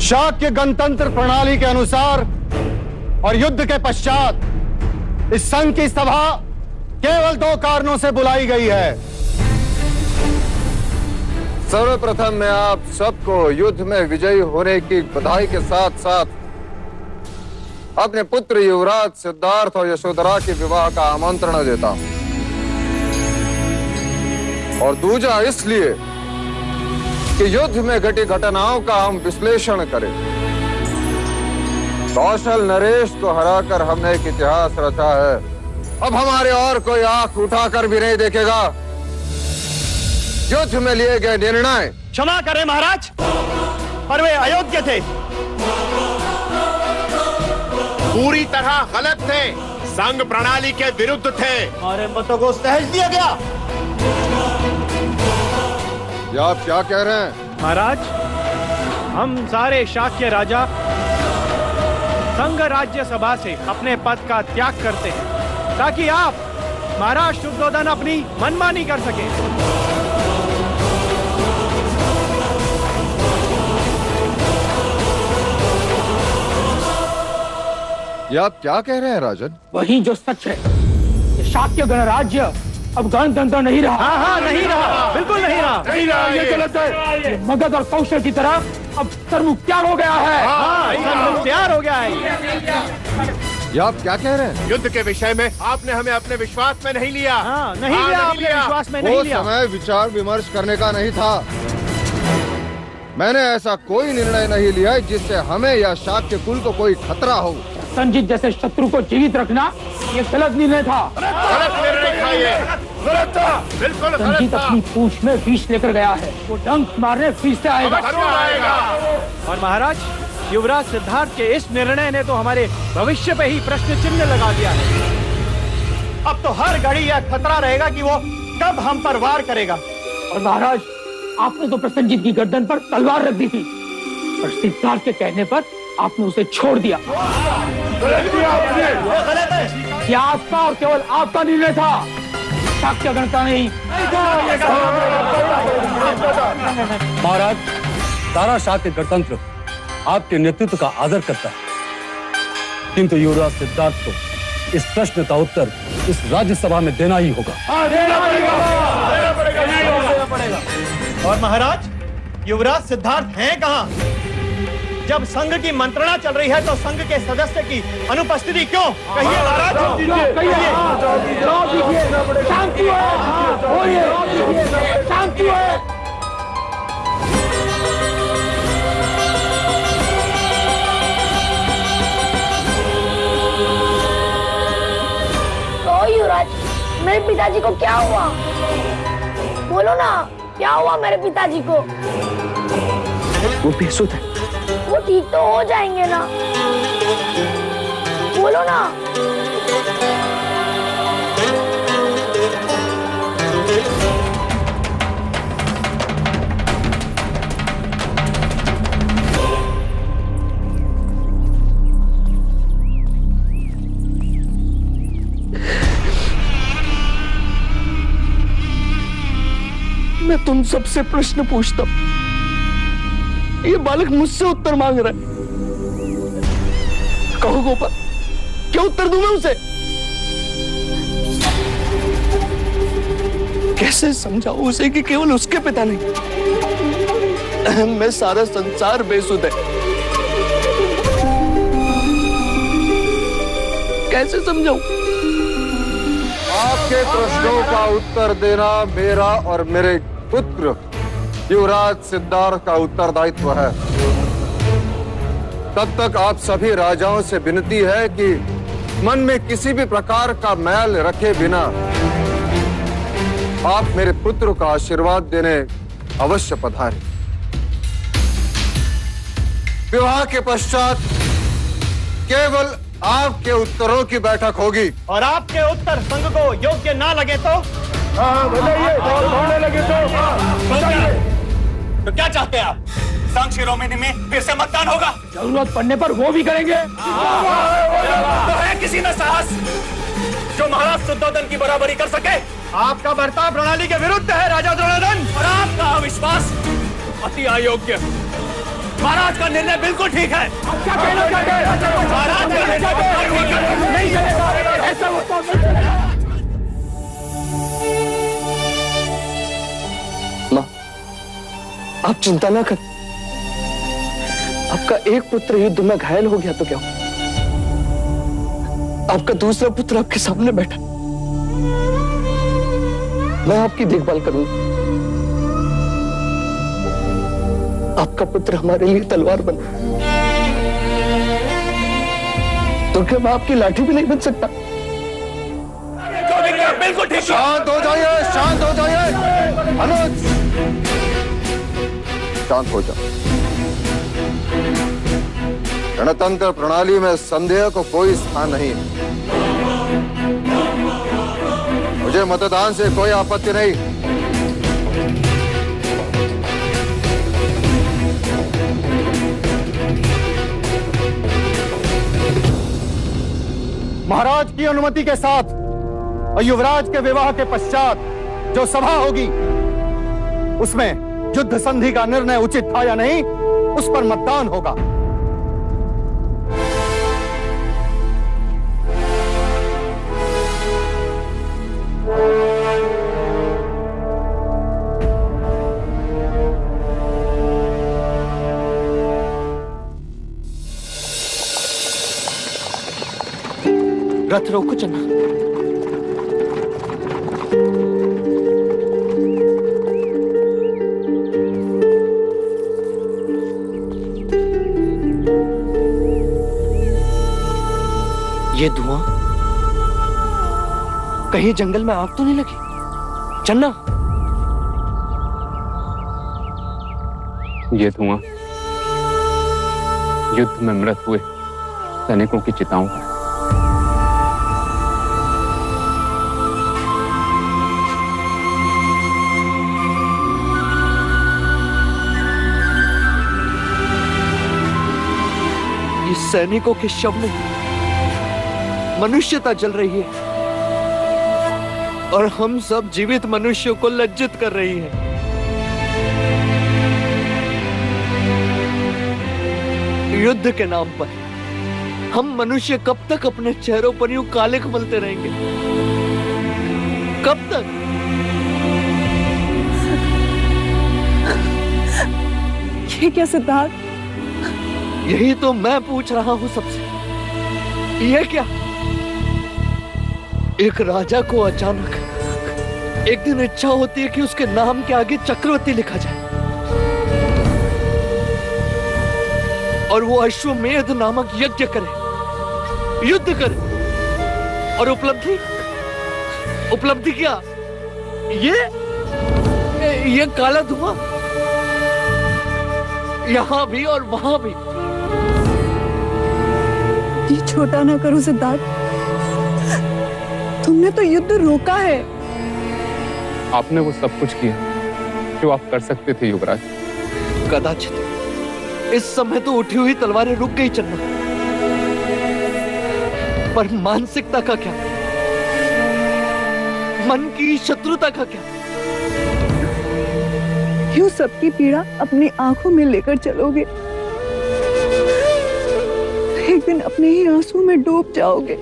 शाक्य गणतंत्र प्रणाली के अनुसार और युद्ध के पश्चात इस संघ की सभा केवल 2 कारणों से बुलाई गई है। सर्वप्रथम मैं आप सबको युद्ध में विजयी होने की बधाई के साथ साथ अपने पुत्र युवराज सिद्धार्थ और यशोधरा के विवाह का आमंत्रण देता हूं, और दूजा इसलिए कि युद्ध में घटी घटनाओं का हम विश्लेषण करें। कौशल नरेश को हराकर हमने एक इतिहास रचा है, अब हमारे और कोई आंख उठाकर भी नहीं देखेगा। युद्ध में लिए गए निर्णय क्षमा करें महाराज, पर वे अयोग्य थे, पूरी तरह गलत थे, संघ प्रणाली के विरुद्ध थे। हमारे मतों को सहज दिया गया। ये आप क्या कह रहे हैं? महाराज, हम सारे शाक्य राजा संघ राज्य सभा से अपने पद का त्याग करते हैं ताकि आप महाराज शुद्धोधन अपनी मनमानी कर सके। ये आप क्या कह रहे हैं राजन? वही जो सच है। ये शाक्य गणराज्य अब गणतंत्र नहीं रहा। हाँ, नहीं रहा, बिल्कुल नहीं रहा। ये गलत है। ये मगध और कौशल की तरह अब सर्वमुख्त्यार हो गया है। सर्वमुख्त्यार हो गया है। ये आप क्या कह रहे हैं? युद्ध के विषय में आपने हमें अपने विश्वास में नहीं लिया। नहीं लिया, आपके विश्वास में नहीं लिया। वो समय विचार विमर्श करने का नहीं था। मैंने ऐसा कोई निर्णय नहीं लिया जिससे हमें या शाक्य कुल को कोई खतरा हो। संजीत जैसे शत्रु को जीवित रखना ये गलत निर्णय था। गलत निर्णय था ये, गलत था, बिल्कुल गलत था। संजीत अपनी पूंछ में विष लेकर गया है, वो डंक मारने फिर से आएगा। और महाराज, युवराज सिद्धार्थ के इस निर्णय ने तो हमारे भविष्य पे ही प्रश्न चिन्ह लगा दिया है। अब तो हर घड़ी यह खतरा रहेगा कि वो कब हम पर वार करेगा। और महाराज, आपने तो प्रसन्नजीत की गर्दन पर तलवार रख दी थी, पर सिद्धार्थ के कहने पर आपने उसे छोड़ दिया। गलत किया आपने। यह आपका और केवल आपका निर्णय था, शाक्य गणता नहीं। महाराज, सारा शाक्य गणतंत्र आपके नेतृत्व का आदर करता है, किंतु युवराज सिद्धार्थ को इस प्रश्न का उत्तर इस राज्यसभा में देना ही होगा। देना पड़ेगा। और महाराज, युवराज सिद्धार्थ हैं कहाँ? जब संघ की मंत्रणा चल रही है तो संघ के सदस्य की अनुपस्थिति क्यों? कहिए महाराज। शांति है। तो युवराज, मेरे पिताजी को क्या हुआ? बोलो ना, क्या हुआ मेरे पिताजी को? वो बेसुध है। वो ठीक तो हो जाएंगे ना? बोलो ना। मैं तुम सबसे प्रश्न पूछता हूं, ये बालक मुझसे उत्तर मांग रहा है। कहो गोपाल, क्या उत्तर दूं मैं उसे? कैसे समझाऊं उसे कि केवल उसके पिता नहीं, मैं सारा संसार बेसुध है। कैसे समझाऊं? आपके प्रश्नों का उत्तर देना मेरा और मेरे पुत्र युवराज सिद्धार्थ का उत्तरदायित्व है। तब तक आप सभी राजाओं से विनती है कि मन में किसी भी प्रकार का मैल रखे बिना आप मेरे पुत्र का आशीर्वाद देने अवश्य पधारें। विवाह के पश्चात केवल आपके उत्तरों की बैठक होगी। और आपके उत्तर संघ को योग्य ना लगे तो? तो क्या चाहते हैं आप? संघ शिरोमणि में फिर से मतदान होगा? जरूरत पड़ने पर वो भी करेंगे। तो है किसी में साहस जो महाराज शुद्धोधन की बराबरी कर सके? आपका बर्ताव प्रणाली के विरुद्ध है राजा द्रोणादन। और आपका अविश्वास अति अयोग्य। महाराज का निर्णय बिल्कुल ठीक है। क्या कहना चाहते हैं? महाराज का निर्णय बिल्कुल ठीक है। नहीं चलेगा, ऐसा होता नहीं चलेगा। माँ, आप चिंता ना कर। आपका एक पुत्र युद्ध में घायल हो गया तो क्या हुआ? आपका दूसरा पुत्र आपके सामने बैठा। मैं आपकी देखभाल करूंगा। आपका पुत्र हमारे लिए तलवार बना, तो क्या मैं आपकी लाठी भी नहीं बन सकता? बिल्कुल ठीक है। शांत हो जाइए, शांत हो जाइए। अनुज, शांत हो जाओ। गणतंत्र प्रणाली में संदेह को कोई स्थान नहीं। मुझे मतदान से कोई आपत्ति नहीं। महाराज की अनुमति के साथ और युवराज के विवाह के पश्चात जो सभा होगी उसमें युद्ध संधि का निर्णय उचित था या नहीं, उस पर मतदान होगा। रथ रोको चन्ना। ये धुआं कहीं जंगल में आग तो नहीं लगी? चन्ना, ये धुआं युद्ध में मृत हुए सैनिकों की चिताओं का। इस सैनिकों के शव में मनुष्यता जल रही है और हम सब जीवित मनुष्यों को लज्जित कर रही है। युद्ध के नाम पर हम मनुष्य कब तक अपने चेहरों पर यूं काले मलते रहेंगे? कब तक? ये क्या सिद्धार्थ? यही तो मैं पूछ रहा हूं सबसे। ये क्या? एक राजा को अचानक एक दिन इच्छा होती है कि उसके नाम के आगे चक्रवर्ती लिखा जाए और वो अश्वमेध नामक यज्ञ करे, युद्ध करे, और उपलब्धि क्या? ये काला धुआं यहां भी और वहां भी। ये छोटा ना करो सिद्धार्थ, तुमने तो युद्ध रोका है। आपने वो सब कुछ किया जो आप कर सकते थे युवराज। कदाचित इस समय तो उठी हुई तलवारें रुक गई चन्ना, पर मानसिकता का क्या? मन की शत्रुता का क्या? क्यों सबकी पीड़ा अपनी आंखों में लेकर चलोगे? एक दिन अपने ही आंसू में डूब जाओगे।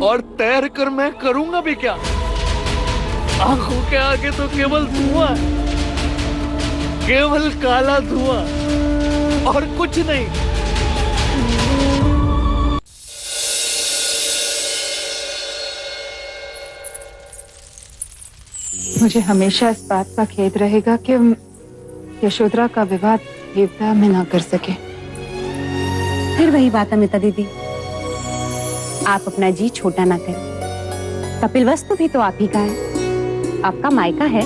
और तैर कर मैं करूंगा भी क्या? आंखों के आगे तो केवल धुआं, केवल काला धुआं और कुछ नहीं। मुझे हमेशा इस बात का खेद रहेगा कि यशोधरा का विवाह देवता में ना कर सके। फिर वही बात अमिता दीदी, आप अपना जी छोटा ना करें। कपिलवस्तु भी तो आप ही का है, आपका मायका है।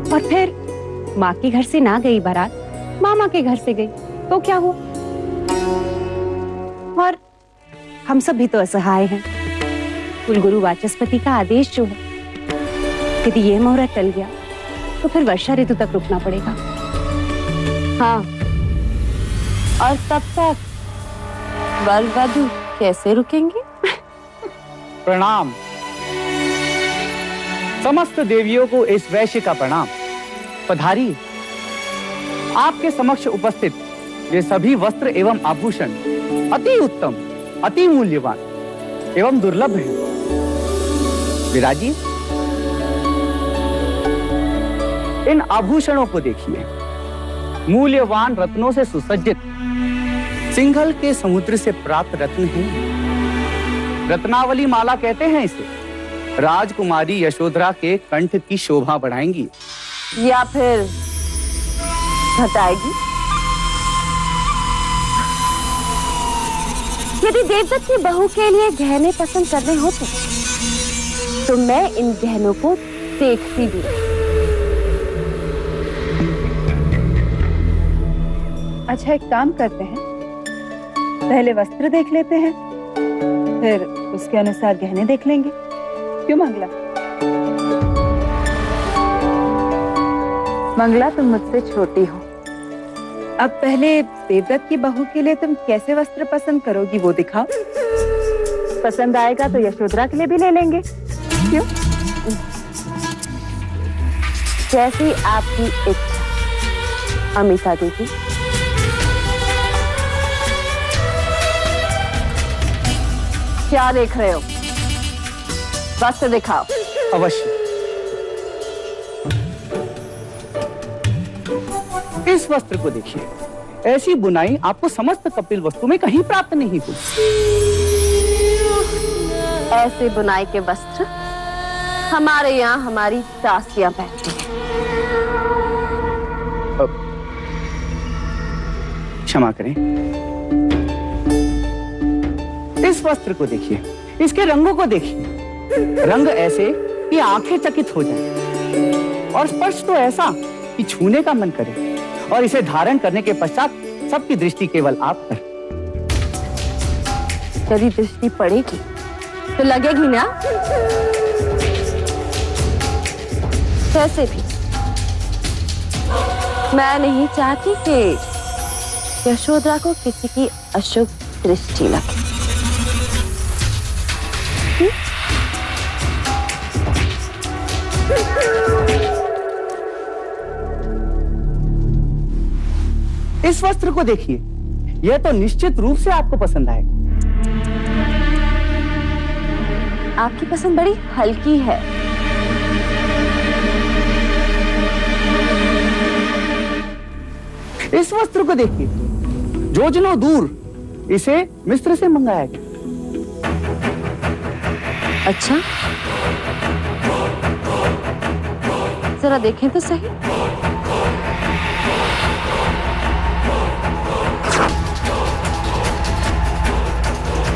और फिर माँ के घर से ना गई बारात, मामा के घर से गई, तो क्या हुआ? और हम सब भी तो असहाय हैं। कुलगुरु वाचस्पति का आदेश जो है, यदि ये मुहूर्त टल गया तो फिर वर्षा ऋतु तक रुकना पड़ेगा। हाँ, और तब तक वर वधू कैसे रुकेंगे? प्रणाम। समस्त देवियों को इस वैश्य का प्रणाम। पधारिए, आपके समक्ष उपस्थित ये सभी वस्त्र एवं आभूषण अति उत्तम, अति मूल्यवान एवं दुर्लभ हैं। विराजिए, इन आभूषणों को देखिए। मूल्यवान रत्नों से सुसज्जित सिंघल के समुद्र से प्राप्त रत्न हैं। रत्नावली माला कहते हैं इसे। राजकुमारी यशोधरा के कंठ की शोभा बढ़ाएंगी या फिर घटाएगी। यदि देवदत्त की बहू के लिए गहने पसंद करने होते तो मैं इन गहनों को देखती भी। अच्छा, एक काम करते हैं, पहले वस्त्र देख लेते हैं, फिर उसके अनुसार गहने देख लेंगे। क्यों मंगला? मंगला, तुम मुझसे छोटी हो। अब पहले देवदत्त की बहू के लिए तुम कैसे वस्त्र पसंद करोगी वो दिखाओ। पसंद आएगा तो यशोधरा के लिए भी ले लेंगे। क्यों? जैसी आपकी इच्छा अमिता दीदी। क्या देख रहे हो? वस्त्र दिखाओ। अवश्य। इस वस्त्र को देखिए। ऐसी बुनाई आपको समस्त कपिल वस्तु में कहीं प्राप्त नहीं हुई। ऐसे बुनाई के वस्त्र हमारे यहाँ हमारी दासियां पहनती हैं। क्षमा करें। इस वस्त्र को देखिए, इसके रंगों को देखिए। रंग ऐसे कि आंखें चकित हो जाएं, और स्पर्श तो ऐसा कि छूने का मन करे, और इसे धारण करने के पश्चात सबकी दृष्टि केवल आप पर। यदि दृष्टि पड़ेगी तो लगेगी ना। कैसे भी मैं नहीं चाहती कि यशोधरा को किसी की अशुभ दृष्टि लगे। इस वस्त्र को देखिए, यह तो निश्चित रूप से आपको पसंद आएगा। आपकी पसंद बड़ी हल्की है। इस वस्त्र को देखिए, योजनों दूर इसे मिस्र से मंगाया गया। अच्छा, जरा देखें तो सही।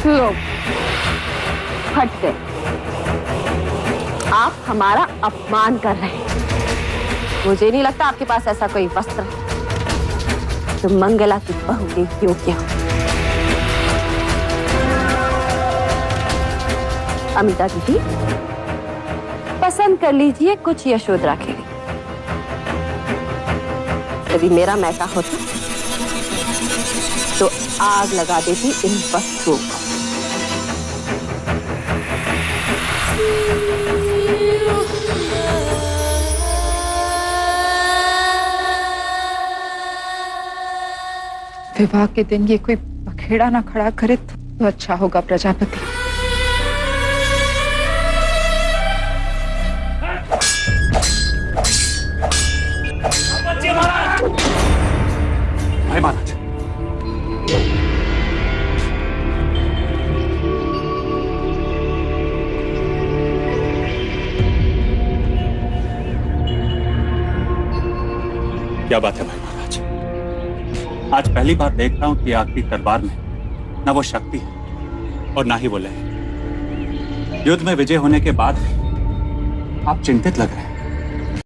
लो, हट गए। आप हमारा अपमान कर रहे हैं। मुझे नहीं लगता आपके पास ऐसा कोई वस्त्र है जो मंगला की बहू के योग्य हो। अमिता दीदी, पसंद कर लीजिए कुछ यशोधरा के लिए। यदि मेरा मैका होता तो आग लगा देती इन वस्त्रों को। विवाह के दिन ये कोई बखेड़ा ना खड़ा करे तो अच्छा होगा प्रजापति। भाई महाराज, क्या बात है भाई महाराज? आज पहली बार देख रहा हूं कि आपकी तलवार में न वो शक्ति है और ना ही वो लय। युद्ध में विजय होने के बाद आप चिंतित लग रहे हैं।